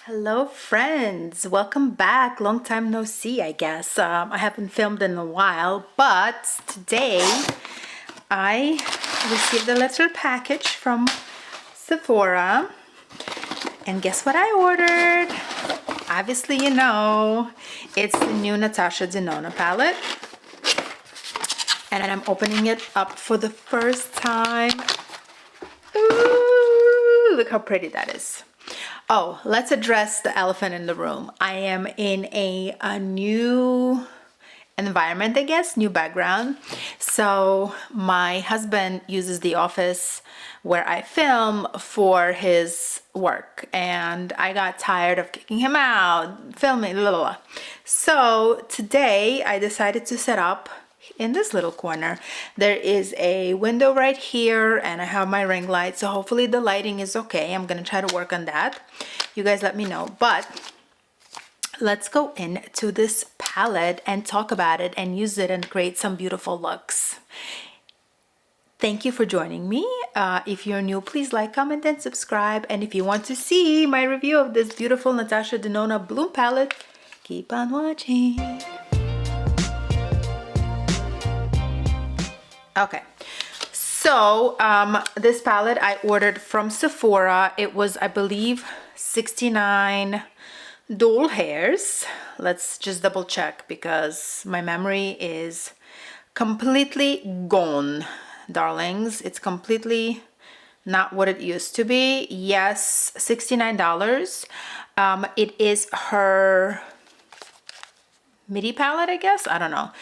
Hello friends, welcome back. Long time no see, I guess. I haven't filmed in a while, but today I received a little package from Sephora, and guess what I ordered? Obviously you know, it's the new Natasha Denona palette, and I'm opening it up for the first time. Ooh, look how pretty that is. Oh, let's address the elephant in the room. I am in a new environment, I guess, new background. So my husband uses the office where I film for his work, and I got tired of kicking him out, filming, blah, blah, blah. So today I decided to set up in this little corner. There is a window right here, and I have my ring light, so hopefully the lighting is okay. I'm gonna try to work on that. You guys let me know. But let's go into this palette and talk about it and use it and create some beautiful looks. Thank you for joining me. If you're new, please like, comment, and subscribe. And if you want to see my review of this beautiful Natasha Denona Bloom palette, keep on watching. Okay, so this palette I ordered from Sephora. It was, I believe, 69 dual hairs. Let's just double check because my memory is completely gone, darlings. It's completely not what it used to be. Yes, $69. It is her midi palette, I guess. I don't know.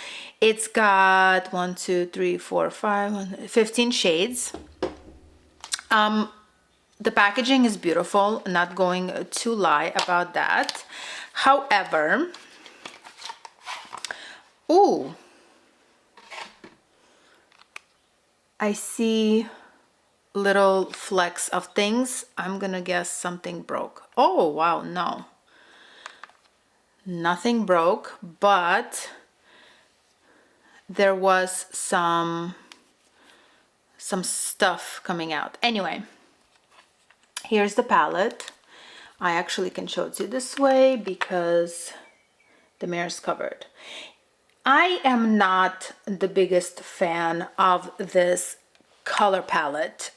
It's got 15 shades. The packaging is beautiful, not going to lie about that. However, ooh, I see little flecks of things. I'm gonna guess something broke. Oh wow, no, nothing broke, but there was some stuff coming out. Anyway, here's the palette. I actually can show it to you this way because the mirror is covered. I am not the biggest fan of this color palette.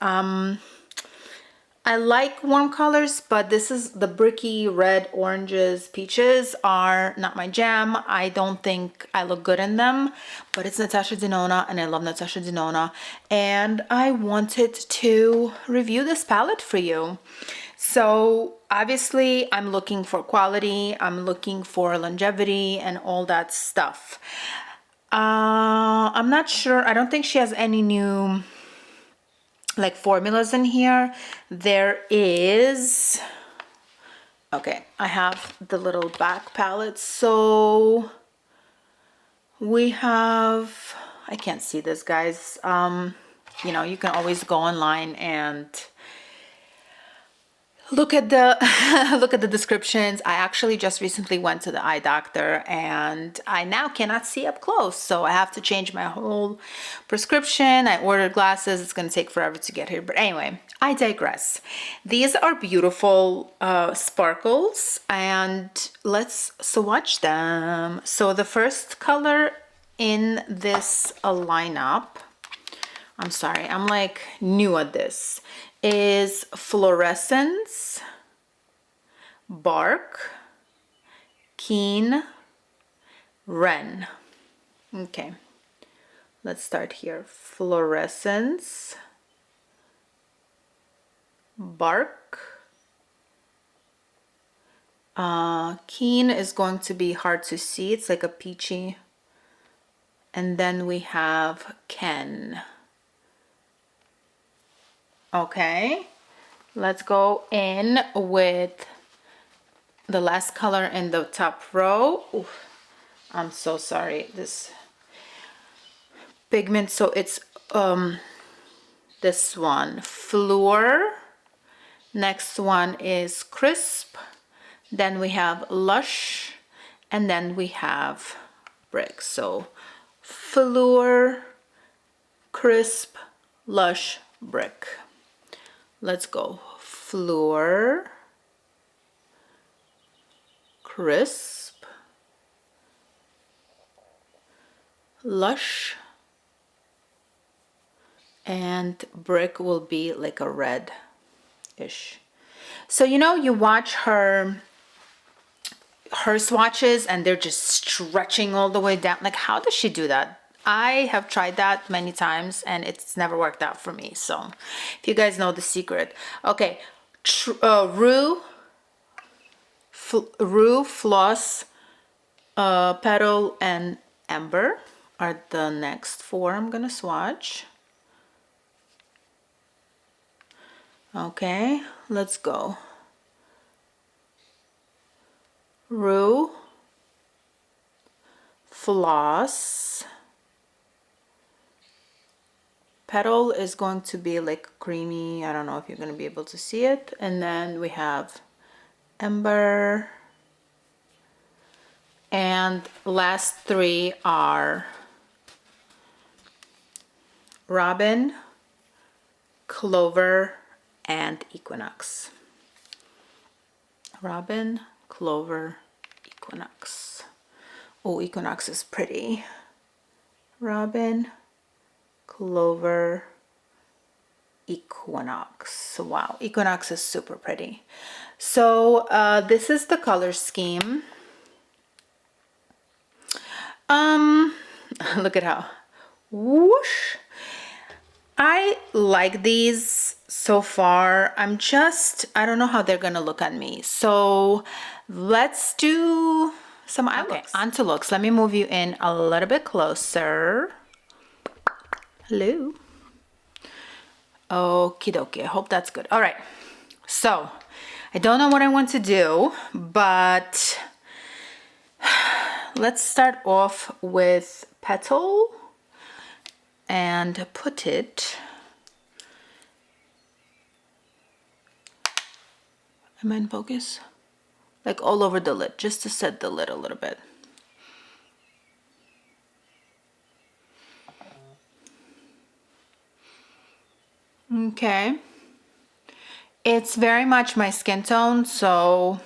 I like warm colors, but this is the bricky red, oranges, peaches are not my jam. I don't think I look good in them, but it's Natasha Denona and I love Natasha Denona, and I wanted to review this palette for you. So obviously I'm looking for quality, I'm looking for longevity and all that stuff. I'm not sure, I don't think she has any new like formulas in here. There is, okay, I have the little back palette. So we have, I can't see this, guys. You know, you can always go online and look at the look at the descriptions. I actually just recently went to the eye doctor and I now cannot see up close, so I have to change my whole prescription. I ordered glasses. It's gonna take forever to get here, but anyway, I digress. These are beautiful sparkles, and let's swatch them. So the first color in this lineup, I'm sorry, I'm like new at this, is Fluorescence, Bark, Keen, Wren. Okay, let's start here. Fluorescence, Bark. Keen is going to be hard to see. It's like a peachy. And then we have Ken. Okay, let's go in with the last color in the top row. Oof, I'm so sorry, this pigment. So it's this one, Fluor. Next one is Crisp. Then we have Lush, and then we have Brick. So Fluor, Crisp, Lush, Brick. Let's go. Fluor, crisp, lush, and brick will be like a red-ish. So you know, you watch her swatches and they're just stretching all the way down. Like, how does she do that? I have tried that many times and it's never worked out for me. So if you guys know the secret. Okay, Rue Floss, Petal, and Amber are the next four I'm gonna swatch. Okay, let's go. Rue, Floss, Petal is going to be like creamy. I don't know if you're going to be able to see it. And then we have Amber. And last three are Robin, Clover, and Equinox. Robin, Clover, Equinox. Oh, Equinox is pretty. Robin, Clover, Equinox. Wow, Equinox is super pretty. So this is the color scheme. Look at how whoosh. I like these so far. I don't know how they're gonna look on me. So let's do some eye looks. On to looks. Let me move you in a little bit closer. Hello. Okie dokie. I hope that's good. All right. So I don't know what I want to do, but let's start off with Petal and put it. Am I in focus? Like all over the lid, just to set the lid a little bit. Okay. It's very much my skin tone, so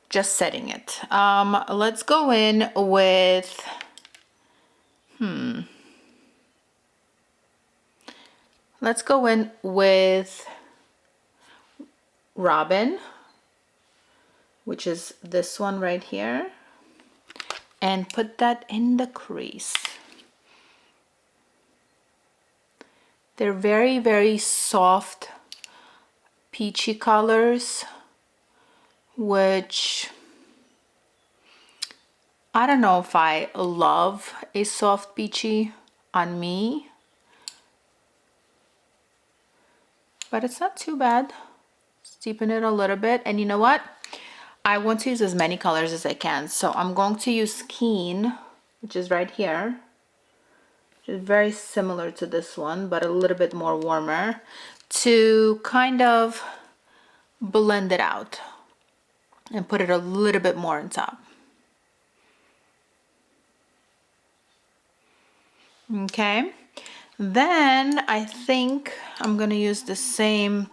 just setting it. Let's go in with let's go in with Robin, which is this one right here, and put that in the crease. They're very, very soft, peachy colors, which I don't know if I love a soft peachy on me, but it's not too bad. Let's deepen it a little bit. And you know what? I want to use as many colors as I can. So I'm going to use Keen, which is right here. Which is very similar to this one, but a little bit more warmer, to kind of blend it out and put it a little bit more on top. Okay, then I think I'm gonna use the same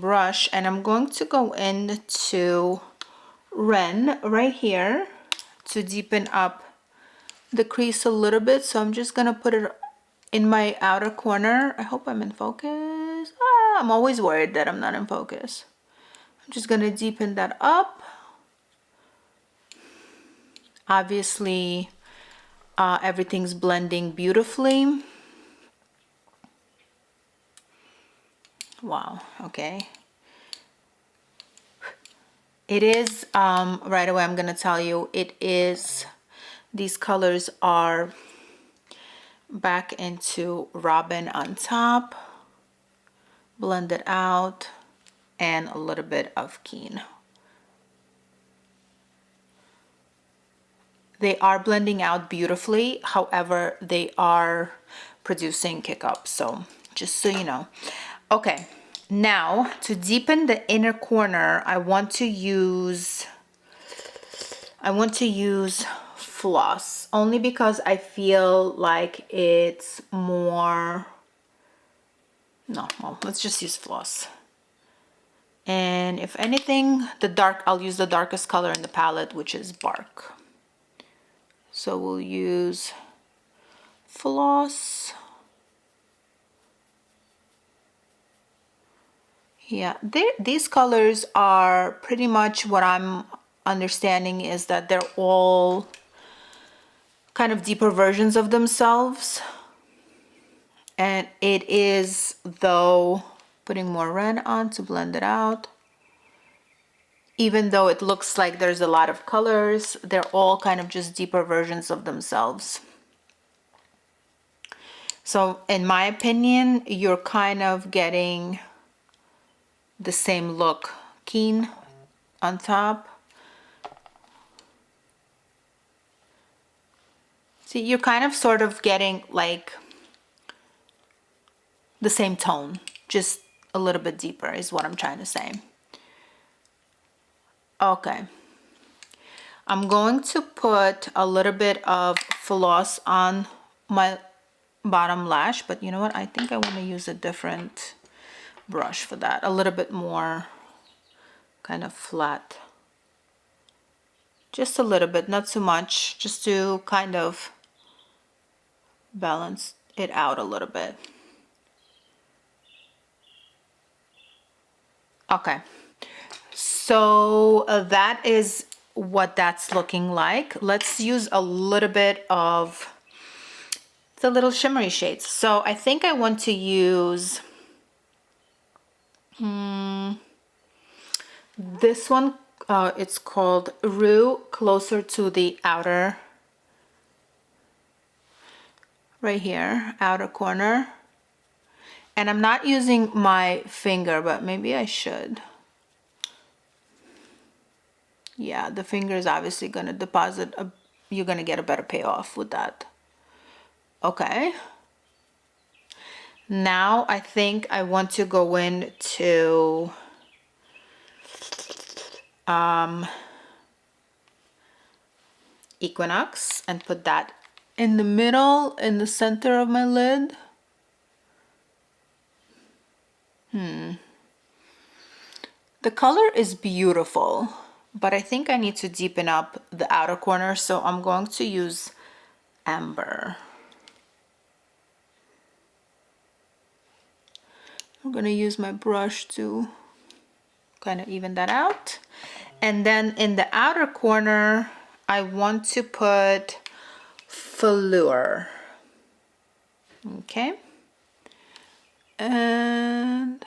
brush, and I'm going to go into Ren right here to deepen up the crease a little bit. So I'm just gonna put it in my outer corner. I hope I'm in focus. I'm always worried that I'm not in focus. I'm just gonna deepen that up. Obviously, everything's blending beautifully. Wow, okay. It is, right away I'm gonna tell you, it is, these colors are back into Robin on top, blend it out, and a little bit of Keen. They are blending out beautifully, however, they are producing kick up, so just so you know. Okay, now to deepen the inner corner, I want to use floss, only because I feel like it's more, no, well, let's just use floss. And if anything, I'll use the darkest color in the palette, which is Bark. So we'll use Floss. Yeah, these colors are pretty much what I'm understanding is that they're all kind of deeper versions of themselves. And it is, though, putting more red on to blend it out. Even though it looks like there's a lot of colors, they're all kind of just deeper versions of themselves. So in my opinion, you're kind of getting the same look. Keen on top. See, you're kind of sort of getting like the same tone, just a little bit deeper is what I'm trying to say. Okay. I'm going to put a little bit of floss on my bottom lash, but you know what? I think I want to use a different brush for that. A little bit more kind of flat. Just a little bit, not too much, just to kind of balance it out a little bit. Okay. So that is what that's looking like. Let's use a little bit of the little shimmery shades. So I think I want to use this one. It's called Rue, closer to the outer, right here, outer corner. And I'm not using my finger, but maybe I should. Yeah, the finger is obviously going to deposit, you're going to get a better payoff with that. Okay. Now I think I want to go into Equinox and put that in the middle, in the center of my lid. The color is beautiful, but I think I need to deepen up the outer corner, so I'm going to use Amber. I'm going to use my brush to kind of even that out. And then in the outer corner, I want to put Velour. Okay. And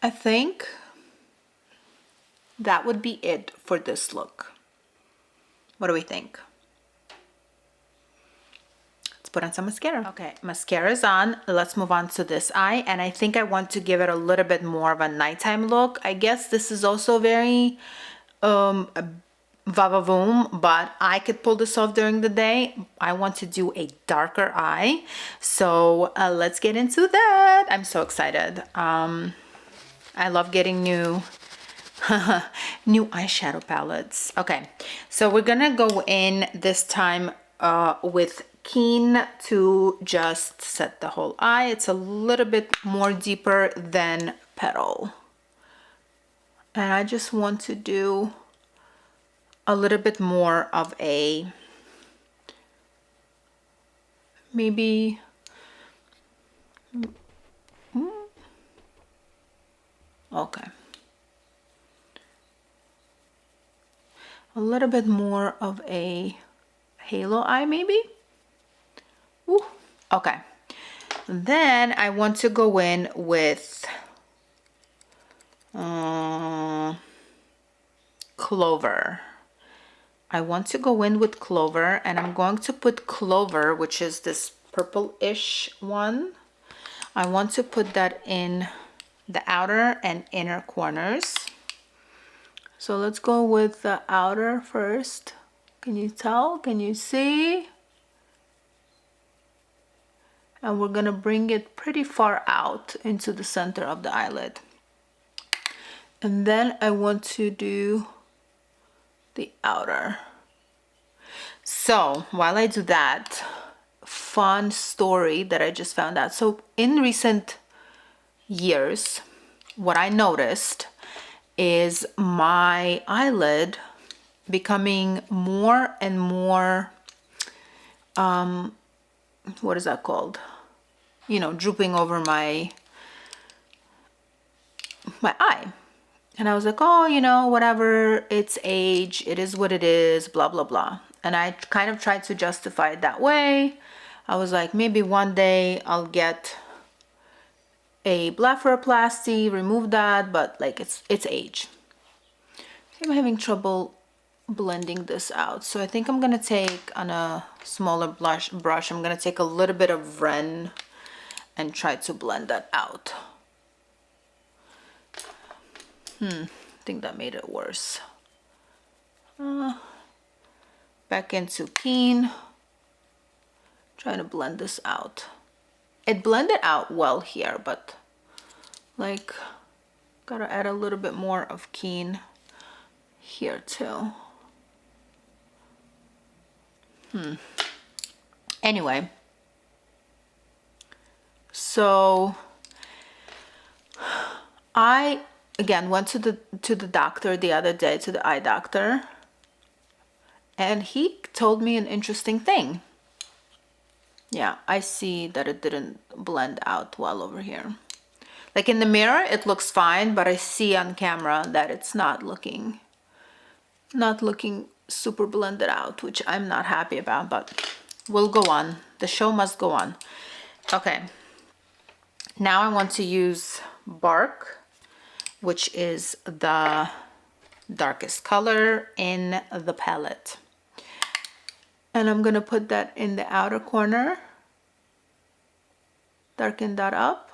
I think that would be it for this look. What do we think? Let's put on some mascara. Okay, mascara is on. Let's move on to this eye. And I think I want to give it a little bit more of a nighttime look. I guess this is also very va-va-voom, but I could pull this off during the day. I want to do a darker eye. So let's get into that. I'm so excited. I love getting new eyeshadow palettes. Okay, so we're gonna go in this time with Keen to just set the whole eye. It's a little bit more deeper than Petal. And I just want to do a little bit more of a, maybe, okay. A little bit more of a halo eye, maybe. Ooh, okay. Then I want to go in with Clover. I want to go in with Clover, and I'm going to put Clover, which is this purple-ish one. I want to put that in the outer and inner corners. So let's go with the outer first. Can you tell? Can you see? And we're gonna bring it pretty far out into the center of the eyelid. And then I want to do the outer. So while I do that, fun story that I just found out. So in recent years, what I noticed is my eyelid becoming more and more, what is that called? You know, drooping over my eye. And I was like, oh, you know, whatever, it's age, it is what it is, blah, blah, blah. And I kind of tried to justify it that way. I was like, maybe one day I'll get a blepharoplasty, remove that, but like it's age. I'm having trouble blending this out. So I think I'm gonna take, on a smaller brush, I'm gonna take a little bit of Ren and try to blend that out. I think that made it worse. Back into Keen. Trying to blend this out. It blended out well here, but like, gotta add a little bit more of Keen here too. Anyway, so I again went to the doctor the other day, to the eye doctor, and he told me an interesting thing. Yeah, I see that it didn't blend out well over here. Like in the mirror it looks fine, but I see on camera that it's not looking super blended out, which I'm not happy about, but we'll go on. The show must go on. Okay, now I want to use Bark, which is the darkest color in the palette. And I'm gonna put that in the outer corner, darken that up,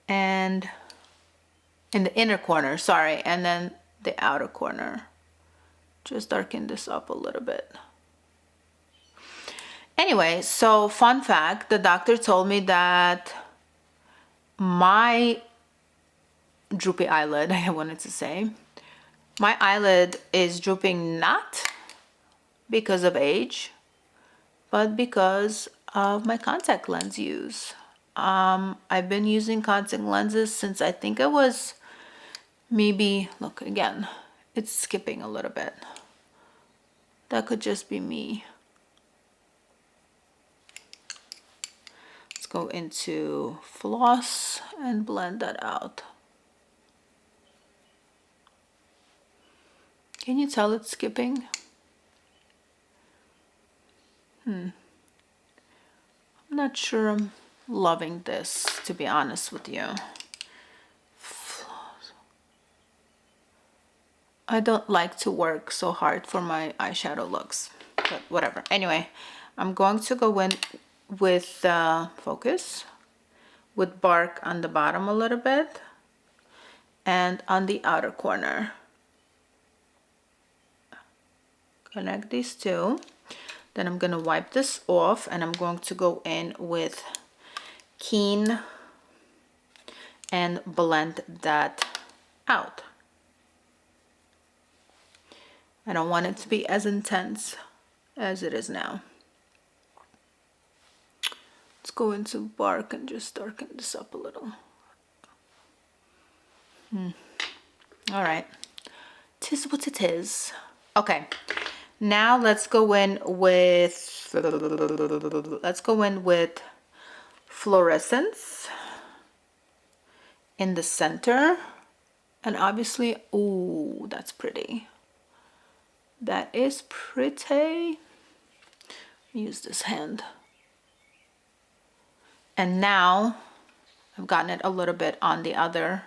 and in the inner corner, sorry, and then the outer corner. Just darken this up a little bit. Anyway, so fun fact, the doctor told me that my droopy eyelid, I wanted to say, my eyelid is drooping not because of age, but because of my contact lens use. I've been using contact lenses since I think it was maybe, look again, it's skipping a little bit. That could just be me. Let's go into Floss and blend that out. Can you tell it's skipping? I'm not sure I'm loving this, to be honest with you. I don't like to work so hard for my eyeshadow looks, but whatever. Anyway, I'm going to go in with focus, with Bark on the bottom a little bit and on the outer corner. Connect these two. Then I'm gonna wipe this off and I'm going to go in with Keen and blend that out. I don't want it to be as intense as it is now. Let's go into Bark and just darken this up a little. All right, 'tis what it is. Okay, now let's go in with Fluorescence in the center, and obviously, oh, that's pretty. That is pretty. Use this hand. And now I've gotten it a little bit on the other.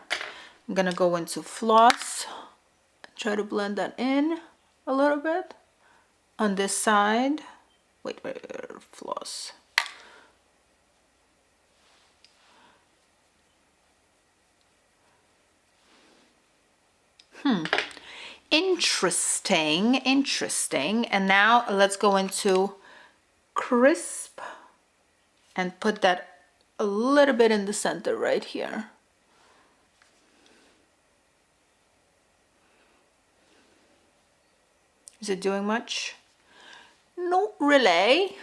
I'm gonna go into Floss, try to blend that in a little bit on this side. Wait, Floss. Interesting. And now let's go into Crisp and put that a little bit in the center right here. Is it doing much? Not really.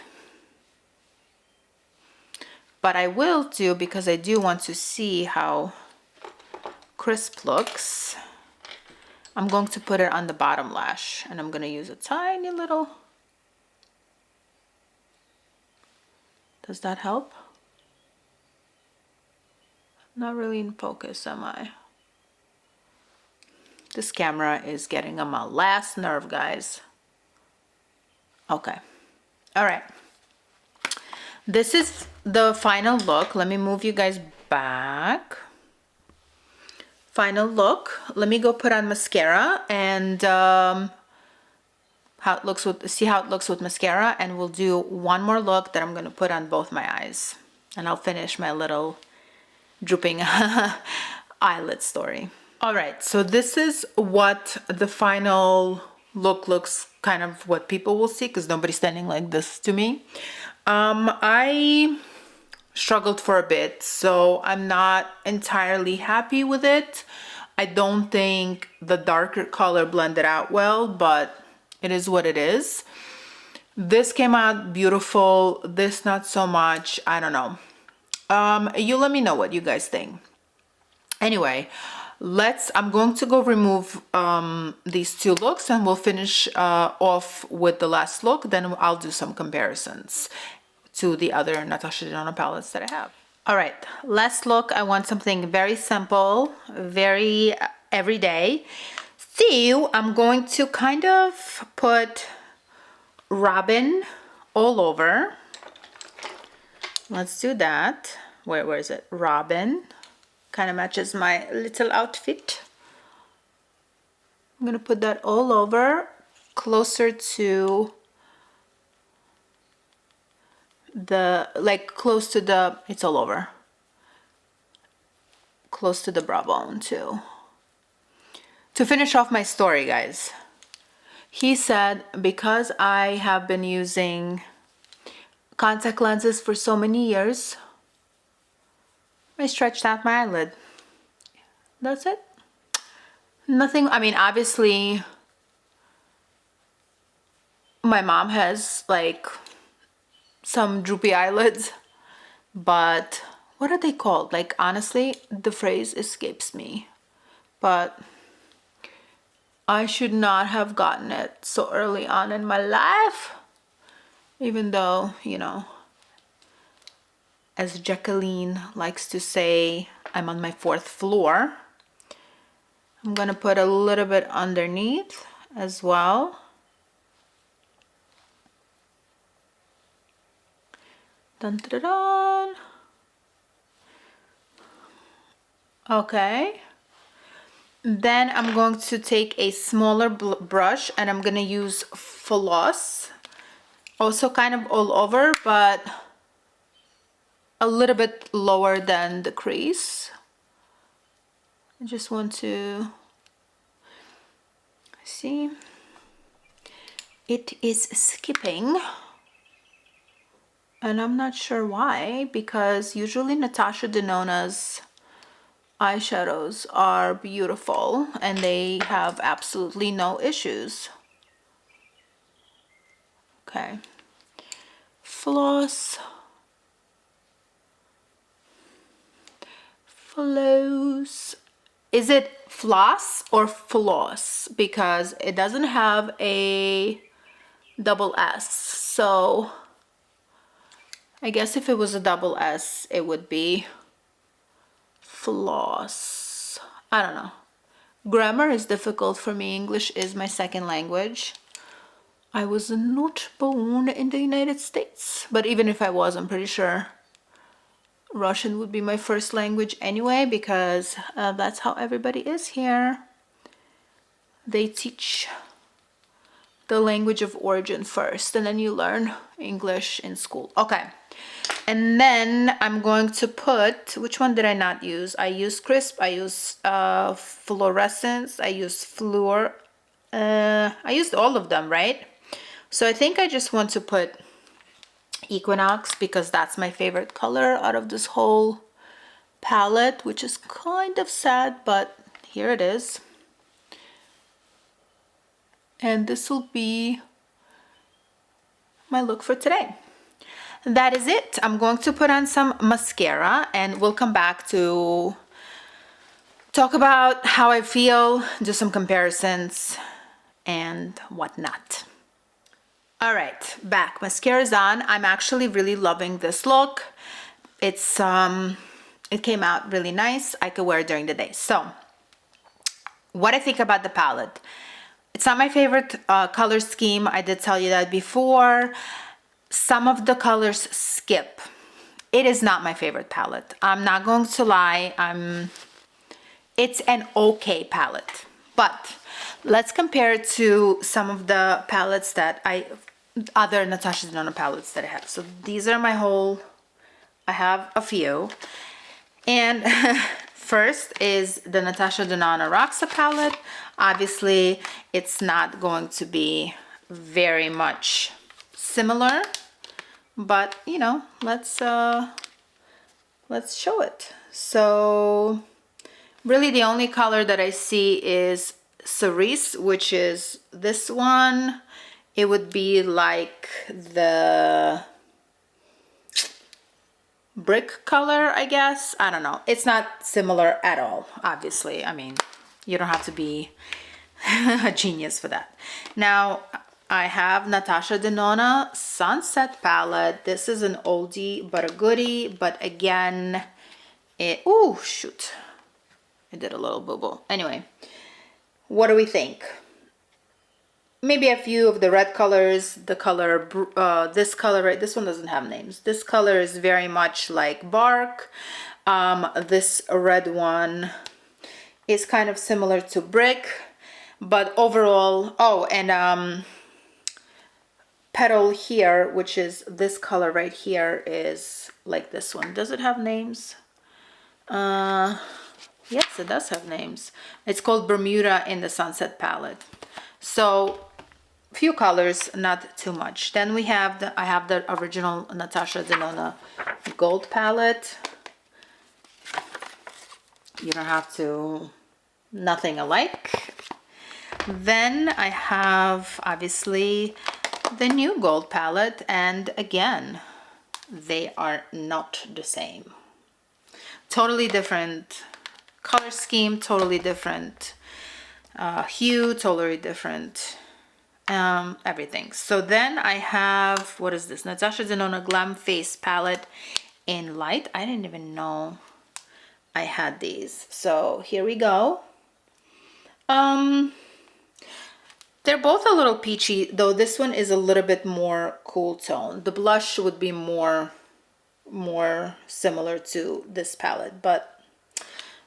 but I will do, because I do want to see how crisp looks, I'm going to put it on the bottom lash, and I'm going to use a tiny little. Does that help? Not really in focus, am I? This camera is getting on my last nerve, guys. Okay. All right. This is the final look. Let me move you guys back. Final look. Let me go put on mascara and how it looks with, see how it looks with mascara, and we'll do one more look that I'm going to put on both my eyes, and I'll finish my little drooping eyelid story. All right, so this is what the final look looks, kind of what people will see, because nobody's standing like this to me. I struggled for a bit, so I'm not entirely happy with it. I don't think the darker color blended out well, but it is what it is. This came out beautiful, this not so much. I don't know. You let me know what you guys think. Anyway, I'm going to go remove these two looks, and we'll finish off with the last look. Then I'll do some comparisons to the other NATASHA Denona palettes that I have. All right, last look. I want something very simple, very everyday. So I'm going to kind of put Robin all over. Let's do that. Where is it? Robin. Kind of matches my little outfit. I'm gonna put that all over, closer to the, like close to the, it's all over. Close to the brow bone too. To finish off my story, guys. He said, because I have been using contact lenses for so many years, I stretched out my eyelid. That's it. Nothing, I mean, obviously, my mom has like some droopy eyelids, but what are they called? Like, honestly, the phrase escapes me, but I should not have gotten it so early on in my life, even though, you know, as Jacqueline likes to say, I'm on my 4th floor. I'm gonna put a little bit underneath as well. Dun, dun, dun, dun. Okay. Then I'm going to take a smaller brush, and I'm gonna use floss. Also kind of all over, but a little bit lower than the crease. I just want to see. It is skipping, and I'm not sure why, because usually NATASHA Denona's eyeshadows are beautiful and they have absolutely no issues. Okay. Floss. Floss. Is it floss or floss? Because it doesn't have a double S. So I guess if it was a double S, it would be floss. I don't know. Grammar is difficult for me. English is my second language. I was not born in the United States, but even if I was, I'm pretty sure Russian would be my first language anyway, because that's how everybody is here. They teach the language of origin first, and then you learn English in school. Okay. And then I'm going to put, which one did I not use? I used Crisp, I used Fluorescence, I used Fluor. I used all of them, right? So I think I just want to put Equinox, because that's my favorite color out of this whole palette, which is kind of sad, but here it is. And this will be my look for today. that is it. I'm going to put on some mascara and we'll come back to talk about how I feel, do some comparisons and whatnot. All right, back. Mascara's on. I'm actually really loving this look. It's it came out really nice. I could wear it during the day. So what I think about the palette. It's not my favorite color scheme. I did tell you that before. Some of the colors skip. It is not my favorite palette. I'm not going to lie. It's an okay palette. But let's compare it to some of the palettes that other Natasha Denona palettes that I have. So these are I have a few. And first is the Natasha Denona Roxa palette. Obviously, it's not going to be very much similar, but you know, let's show it. So really the only color that I see is Cerise, which is this one. It would be like the brick color, I guess. I don't know. It's not similar at all, obviously. I mean, you don't have to be a genius for that. Now, I have Natasha Denona Sunset palette. This is an oldie but a goodie, but again, oh shoot, I did a little boo-boo. Anyway, what do we think? Maybe a few of the red colors, the color, this color, right? This one doesn't have names. This color is very much like bark. This red one is kind of similar to brick, but overall, oh, and petal here, which is this color right here, is like this one. Does it have names? Yes, it does have names. It's called Bermuda in the Sunset palette. So few colors, not too much. Then we have I have the original Natasha Denona gold palette. You don't have to, nothing alike. Then I have obviously the new gold palette, and again, they are not the same. Totally different color scheme, totally different hue, totally different everything. So then I have, what is this? Natasha Denona Glam Face palette in light. I didn't even know I had these. So here we go. They're both a little peachy, though this one is a little bit more cool tone. The blush would be more similar to this palette, but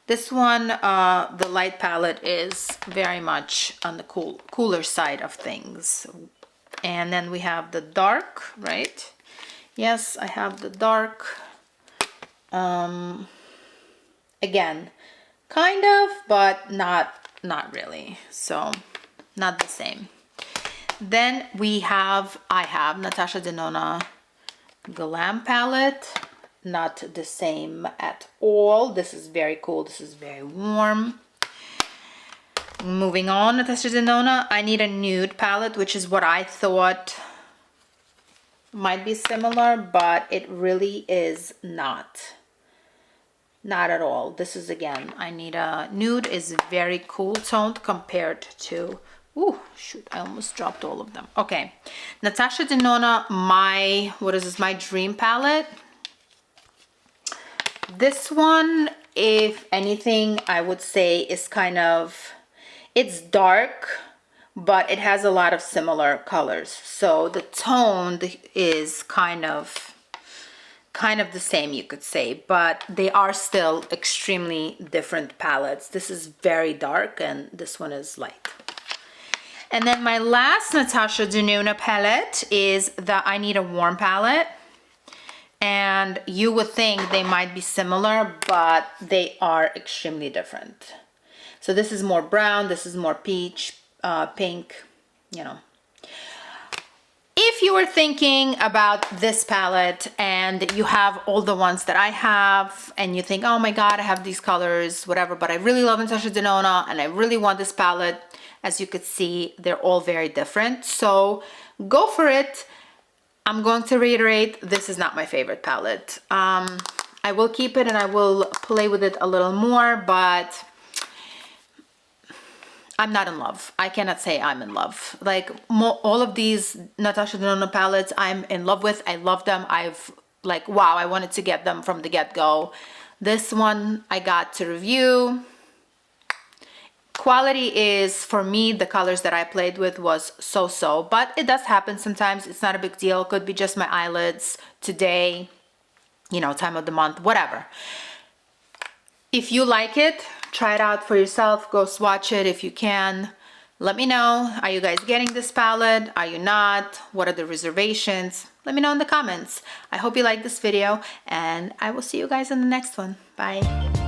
this one, the light palette, is very much on the cooler side of things. And then we have the dark, right? Yes, I have the dark. Again, kind of, but not really. So not the same. Then I have Natasha Denona Glam palette. Not the same at all. This is very cool. This is very warm. Moving on, Natasha Denona, I need a nude palette, which is what I thought might be similar, but it really is not. Not at all. This is, again, I need a nude, is very cool toned compared to, ooh, shoot, I almost dropped all of them. Okay, Natasha Denona, what is this, my dream palette. This one, if anything, I would say is kind of, it's dark, but it has a lot of similar colors. So the tone is kind of the same, you could say, but they are still extremely different palettes. This is very dark and this one is light. And then my last Natasha Denona palette is the I Need a Warm palette. And you would think they might be similar, but they are extremely different. So this is more brown, this is more peach, pink, you know. If you were thinking about this palette and you have all the ones that I have and you think, oh my God, I have these colors, whatever, but I really love Natasha Denona and I really want this palette, as you could see, they're all very different. So go for it. I'm going to reiterate, this is not my favorite palette. I will keep it and I will play with it a little more, but I'm not in love. I cannot say I'm in love. Like all of these Natasha Denona palettes I'm in love with. I love them. I've like, wow, I wanted to get them from the get-go. This one I got to review. Quality is, for me, the colors that I played with was so-so, but it does happen sometimes. It's not a big deal. Could be just my eyelids today, you know, time of the month, whatever. If you like it, try it out for yourself. Go swatch it if you can. Let me know. Are you guys getting this palette? Are you not? What are the reservations? Let me know in the comments. I hope you liked this video, and I will see you guys in the next one. Bye.